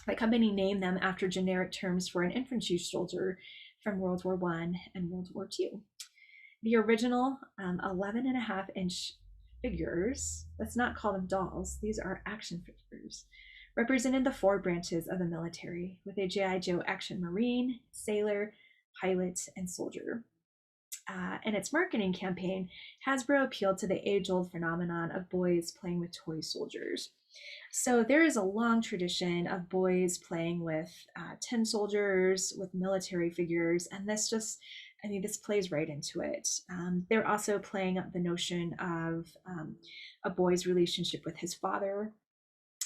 The company named them after generic terms for an infantry soldier from World War I and World War II. The original 11.5-inch figures, let's not call them dolls, these are action figures, represented the four branches of the military, with a G.I. Joe action Marine, sailor, pilot, and soldier. In its marketing campaign, Hasbro appealed to the age-old phenomenon of boys playing with toy soldiers. So there is a long tradition of boys playing with tin soldiers, with military figures, and this plays right into it. They're also playing up the notion of a boy's relationship with his father.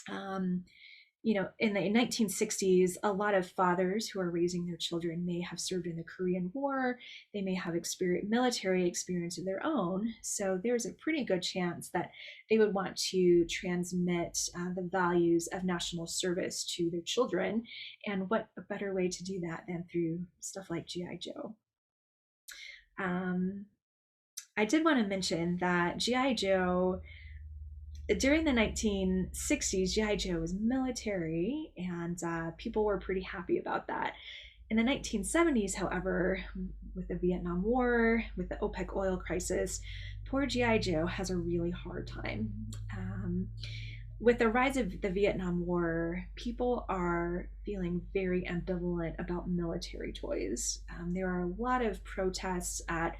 In the 1960s, a lot of fathers who are raising their children may have served in the Korean War. They may have military experience of their own. So there's a pretty good chance that they would want to transmit the values of national service to their children. And what a better way to do that than through stuff like G.I. Joe. I did want to mention that G.I. Joe, during the 1960s, G.I. Joe was military, and people were pretty happy about that. In the 1970s, however, with the Vietnam War, with the OPEC oil crisis, poor G.I. Joe has a really hard time. With the rise of the Vietnam War, people are feeling very ambivalent about military toys. There are a lot of protests at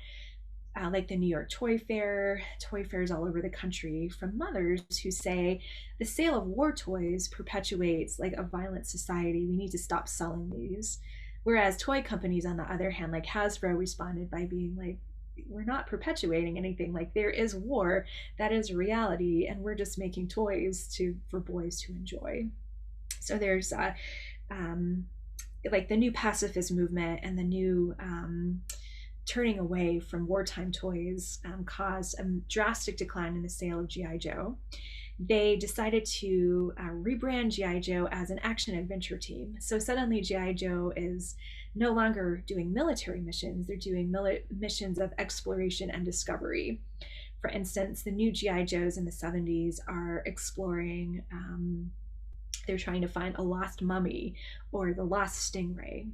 like the New York toy fairs all over the country, from mothers who say the sale of war toys perpetuates like a violent society. We need to stop selling these. Whereas toy companies, on the other hand, like Hasbro, responded by being like, we're not perpetuating anything. Like, there is war, that is reality, and we're just making toys for boys to enjoy. So there's like the new pacifist movement and the new turning away from wartime toys caused a drastic decline in the sale of G.I. Joe. They decided to rebrand G.I. Joe as an action adventure team. So suddenly G.I. Joe is no longer doing military missions, they're doing missions of exploration and discovery. For instance, the new G.I. Joes in the 70s are exploring, they're trying to find a lost mummy or the lost stingray.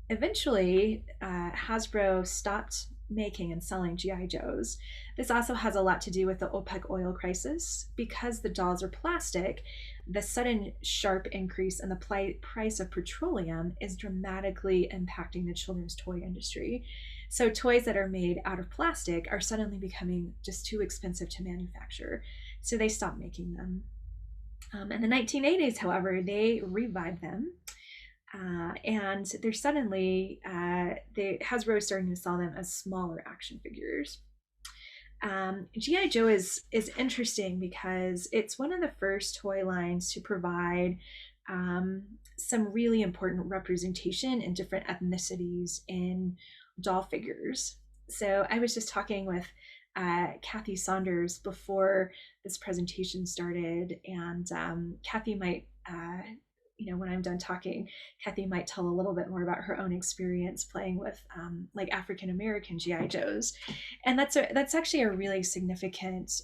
Eventually, Hasbro stopped making and selling G.I. Joes. This also has a lot to do with the OPEC oil crisis. Because the dolls are plastic, the sudden sharp increase in the price of petroleum is dramatically impacting the children's toy industry. So toys that are made out of plastic are suddenly becoming just too expensive to manufacture. So they stopped making them. In the 1980s, however, they revived them. And they're suddenly, Hasbro is starting to sell them as smaller action figures. G.I. Joe is interesting because it's one of the first toy lines to provide some really important representation in different ethnicities in doll figures. So I was just talking with Kathy Saunders before this presentation started, and Kathy might when I'm done talking, Kathy might tell a little bit more about her own experience playing with like African American GI Joes, and that's actually a really significant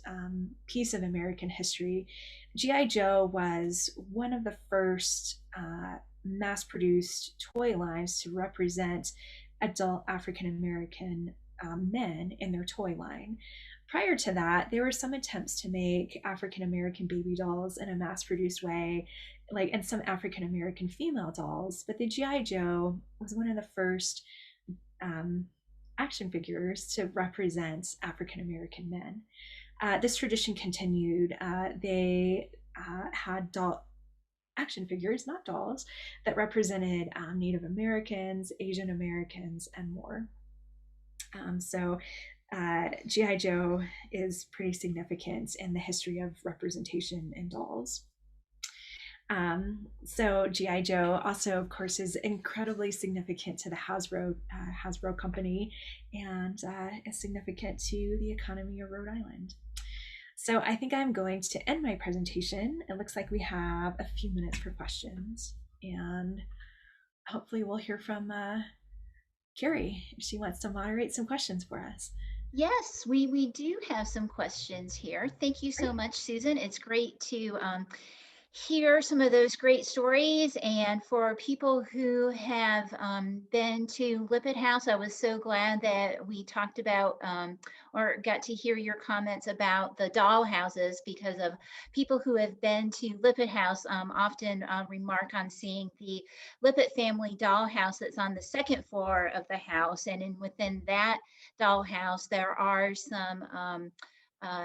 piece of American history. GI Joe was one of the first mass-produced toy lines to represent adult African American men in their toy line. Prior to that, there were some attempts to make African American baby dolls in a mass produced way, like, and some African American female dolls, but the G.I. Joe was one of the first um, action figures to represent African American men. This tradition continued. They had action figures, not dolls, that represented Native Americans, Asian Americans, and more. So G.I. Joe is pretty significant in the history of representation in dolls. So G.I. Joe also, of course, is incredibly significant to the Hasbro company, and is significant to the economy of Rhode Island. So I think I'm going to end my presentation. It looks like we have a few minutes for questions, and hopefully we'll hear from Carrie if she wants to moderate some questions for us. Yes, we do have some questions here. Thank you so much, Susan. It's great to hear some of those great stories. And for people who have been to Lippet House, I was so glad that we talked about or got to hear your comments about the doll houses, because of people who have been to Lippet House often remark on seeing the Lippet family doll house that's on the second floor of the house. And within that dollhouse, there are some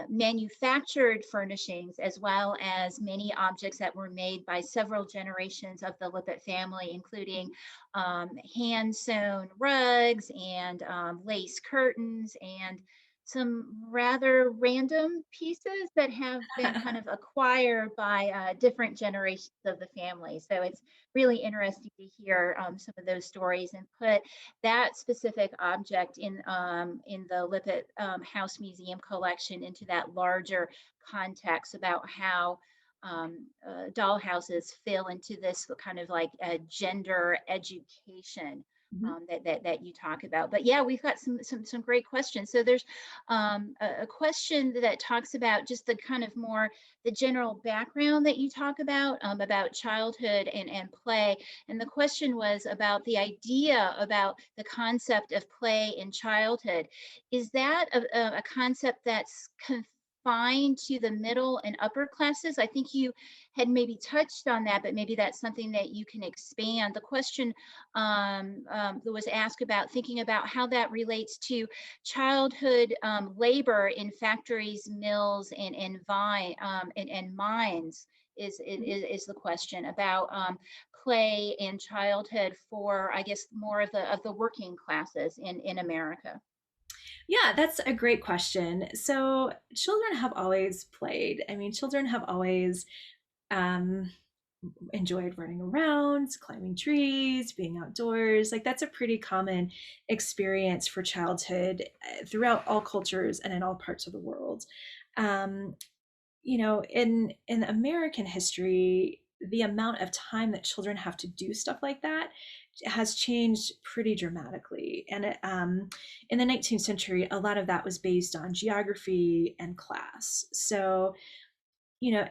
manufactured furnishings, as well as many objects that were made by several generations of the Lippet family, including hand sewn rugs and lace curtains, and some rather random pieces that have been kind of acquired by different generations of the family. So it's really interesting to hear some of those stories and put that specific object in the Lippet House Museum collection into that larger context about how doll houses fill into this kind of like a gender education that you talk about. But yeah, we've got some great questions. So there's a question that talks about just the kind of more the general background that you talk about childhood and play. And the question was about the idea about the concept of play in childhood. Is that a concept that's confined to the middle and upper classes? I think you had maybe touched on that, but maybe that's something that you can expand. The question that was asked about thinking about how that relates to childhood labor in factories, mills, and mines is the question about play and childhood for, I guess, more of the working classes in America. Yeah, that's a great question. So children have always played. I mean, children have always um, enjoyed running around, climbing trees, being outdoors. Like, that's a pretty common experience for childhood throughout all cultures and in all parts of the world. Um, in American history, the amount of time that children have to do stuff like that has changed pretty dramatically. And in the 19th century, a lot of that was based on geography and class. So,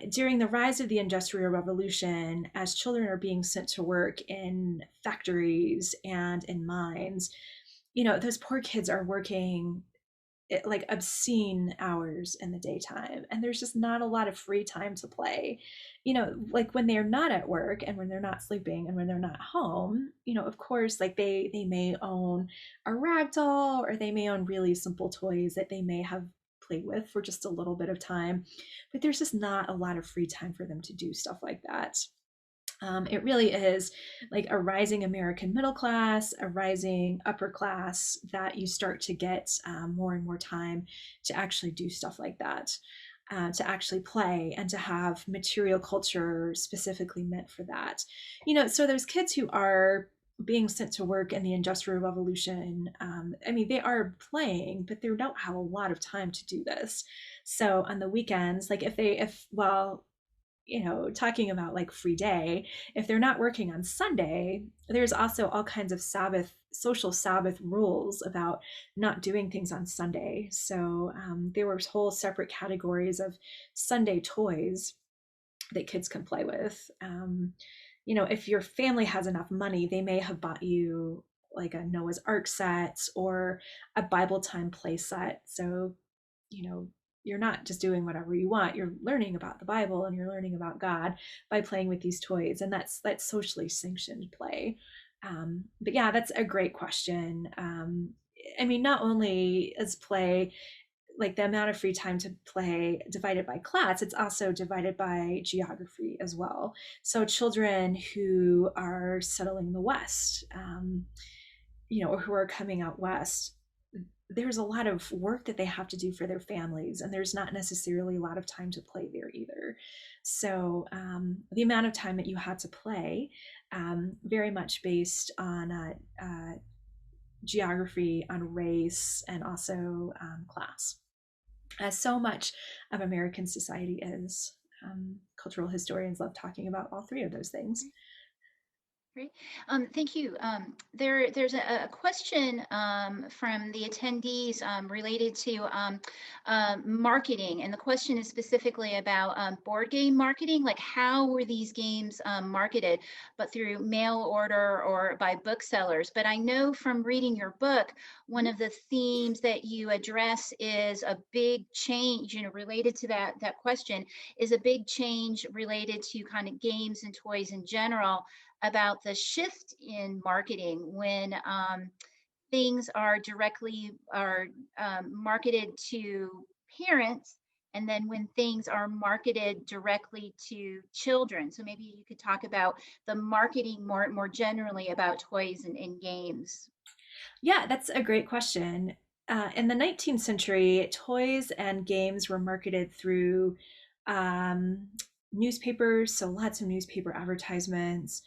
during the rise of the Industrial Revolution, as children are being sent to work in factories and in mines, those poor kids are working like obscene hours in the daytime, and there's just not a lot of free time to play. Like when they're not at work and when they're not sleeping and when they're not home, of course, like they may own a rag doll, or they may own really simple toys that they may have played with for just a little bit of time, but there's just not a lot of free time for them to do stuff like that. It really is like a rising American middle class, a rising upper class, that you start to get more and more time to actually do stuff like that, to actually play and to have material culture specifically meant for that. So there's kids who are being sent to work in the Industrial Revolution. I mean, they are playing, but they don't have a lot of time to do this. So on the weekends, like if talking about like free day, if they're not working on Sunday, there's also all kinds of social Sabbath rules about not doing things on Sunday. So there were whole separate categories of Sunday toys that kids can play with. If your family has enough money, they may have bought you like a Noah's Ark set or a Bible time play set. So, you know, you're not just doing whatever you want. You're learning about the Bible and you're learning about God by playing with these toys, and that's socially sanctioned play. But yeah, that's a great question. Not only is play like the amount of free time to play divided by class, it's also divided by geography as well. So children who are settling the West, or who are coming out West, there's a lot of work that they have to do for their families, and there's not necessarily a lot of time to play there either. So the amount of time that you had to play, very much based on geography, on race, and also class, as so much of American society is. Cultural historians love talking about all three of those things. Great. Thank you. There's a question from the attendees related to marketing, and the question is specifically about board game marketing. Like, how were these games marketed, but through mail order or by booksellers? But I know from reading your book, one of the themes that you address is a big change, related to that question, is a big change related to kind of games and toys in general, about the shift in marketing when things are marketed to parents, and then when things are marketed directly to children. So maybe you could talk about the marketing more generally about toys and games. Yeah, that's a great question. In the 19th century, toys and games were marketed through um, newspapers, so lots of newspaper advertisements,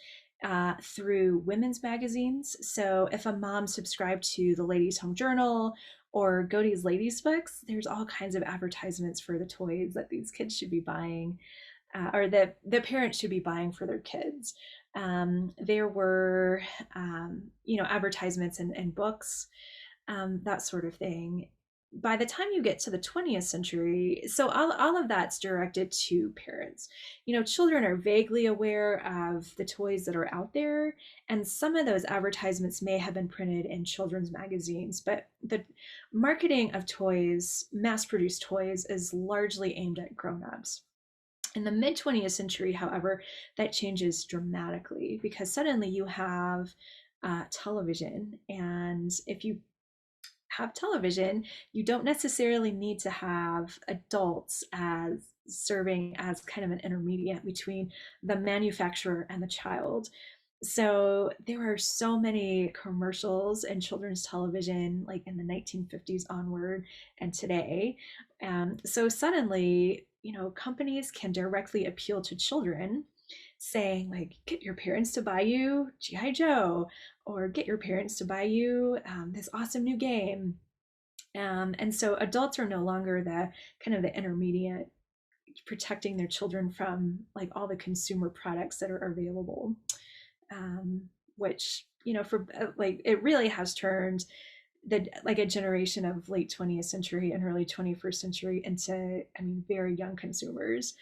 through women's magazines. So if a mom subscribed to the Ladies' Home Journal or Godey's Ladies Books, there's all kinds of advertisements for the toys that these kids should be buying, or that the parents should be buying for their kids. There were, advertisements and books, that sort of thing. By the time you get to the 20th century, so all of that's directed to parents. Children are vaguely aware of the toys that are out there, and some of those advertisements may have been printed in children's magazines, but the marketing of toys, mass-produced toys, is largely aimed at grown-ups. In the mid 20th century, however, that changes dramatically because suddenly you have television. And if you have television, you don't necessarily need to have adults as serving as kind of an intermediate between the manufacturer and the child. So there are so many commercials in children's television, like in the 1950s onward and today. So suddenly, companies can directly appeal to children, saying like, get your parents to buy you GI Joe, or get your parents to buy you this awesome new game. And so adults are no longer the kind of the intermediate, protecting their children from like all the consumer products that are available, which for like it really has turned like a generation of late 20th century and early 21st century into, very young consumers.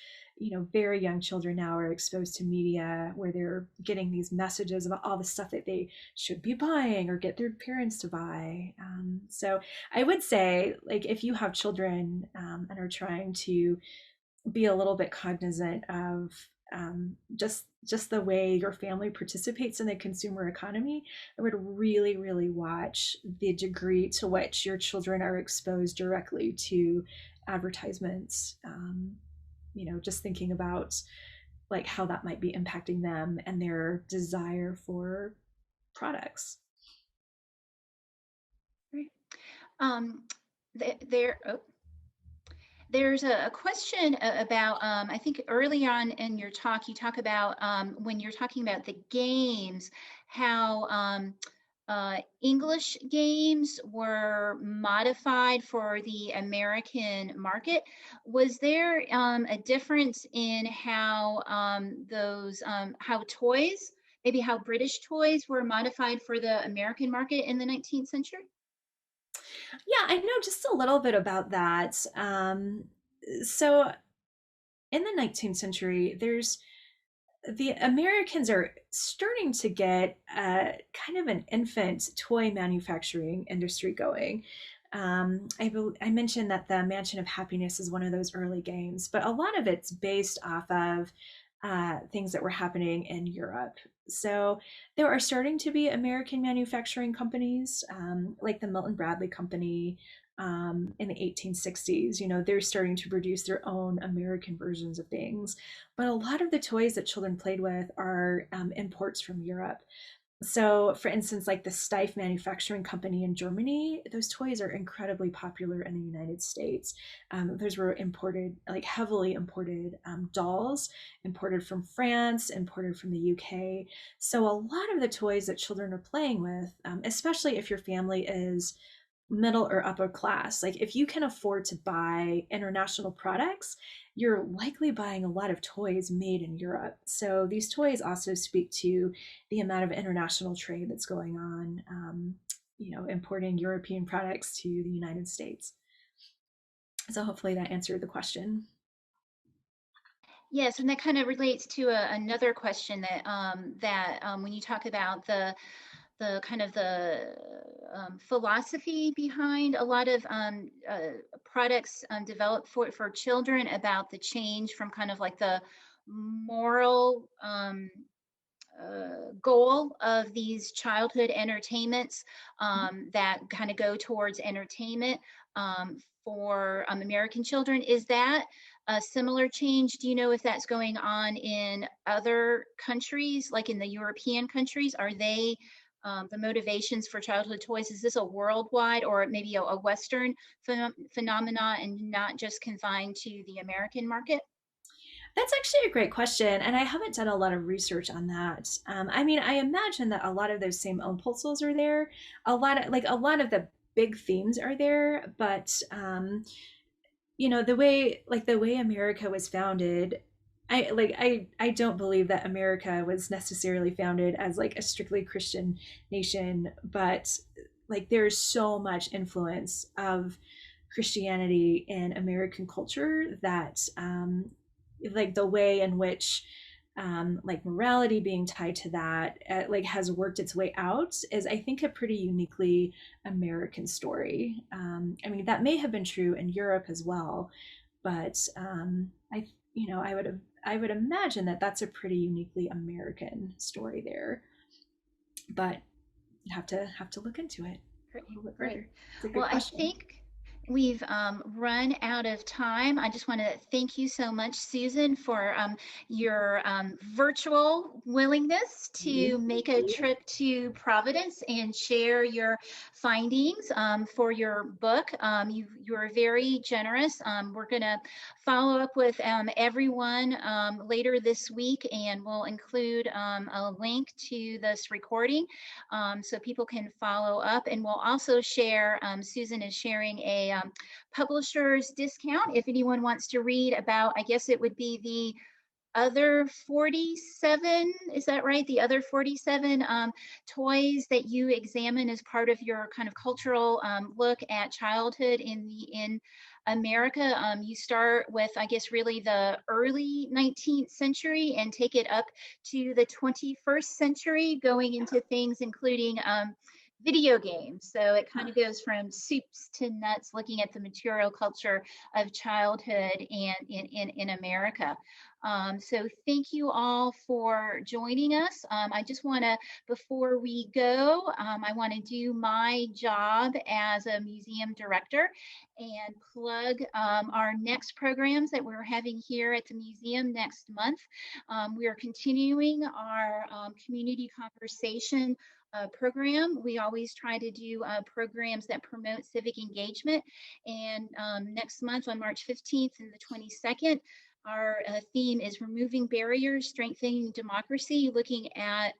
Very young children now are exposed to media where they're getting these messages about all the stuff that they should be buying or get their parents to buy. So I would say, like, if you have children and are trying to be a little bit cognizant of just the way your family participates in the consumer economy, I would really, really watch the degree to which your children are exposed directly to advertisements. Just thinking about like how that might be impacting them and their desire for products. Right. There. Oh. There's a question about, I think early on in your talk, you talk about when you're talking about the games, how English games were modified for the American market. Was there a difference in how how toys, maybe how British toys were modified for the American market in the 19th century? Yeah, I know just a little bit about that. So in the 19th century, there's the Americans are starting to get kind of an infant toy manufacturing industry going. I mentioned that the Mansion of Happiness is one of those early games, but a lot of it's based off of things that were happening in Europe. So there are starting to be American manufacturing companies, like the Milton Bradley Company, in the 1860s. You know, they're starting to produce their own American versions of things. But a lot of the toys that children played with are imports from Europe. So, for instance, like the Steiff Manufacturing Company in Germany, those toys are incredibly popular in the United States. Those were imported, like heavily imported dolls, imported from France, imported from the UK. So, a lot of the toys that children are playing with, especially if your family is middle or upper class. Like if you can afford to buy international products, you're likely buying a lot of toys made in Europe. So these toys also speak to the amount of international trade that's going on, importing European products to the United States. So hopefully that answered the question. Yes, and that kind of relates to another question that when you talk about the kind of the philosophy behind a lot of products developed for children about the change from kind of like the moral goal of these childhood entertainments that kind of go towards entertainment for American children. Is that a similar change? Do you know if that's going on in other countries, like in the European countries? Are they the motivations for childhood toys? Is this a worldwide or maybe a Western phenomena and not just confined to the American market? That's actually a great question, and I haven't done a lot of research on that. I mean, I imagine that a lot of those same impulses are there. A lot of the big themes are there, but the way America was founded, I don't believe that America was necessarily founded as like a strictly Christian nation, but like there's so much influence of Christianity in American culture that like the way in which like morality being tied to that like has worked its way out is I think a pretty uniquely American story. I mean that may have been true in Europe as well, but I would imagine that that's a pretty uniquely American story there. But you have to look into it Great, a little bit great. further. It's a Well, good I question. think we've run out of time. I just want to thank you so much, Susan, for your virtual willingness to make a trip to Providence and share your findings for your book. You're very generous. We're going to follow up with everyone later this week, and we'll include a link to this recording so people can follow up. And we'll also share, Susan is sharing a publisher's discount if anyone wants to read about, I guess it would be the other 47, is that right? The other 47 toys that you examine as part of your kind of cultural look at childhood in America. You start with, I guess, really the early 19th century and take it up to the 21st century, going into things including video games. So it kind of goes from soups to nuts, looking at the material culture of childhood and in America. So thank you all for joining us. I just want to, before we go, I want to do my job as a museum director and plug our next programs that we're having here at the museum next month. We are continuing our community conversation program. We always try to do programs that promote civic engagement. And next month on March 15th and the 22nd, our theme is removing barriers, strengthening democracy, looking at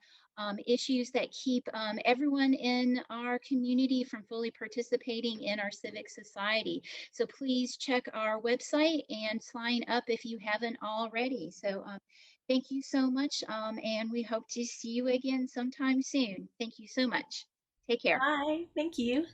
issues that keep everyone in our community from fully participating in our civic society. So please check our website and sign up if you haven't already. So thank you so much, and we hope to see you again sometime soon. Thank you so much. Take care. Bye. Thank you.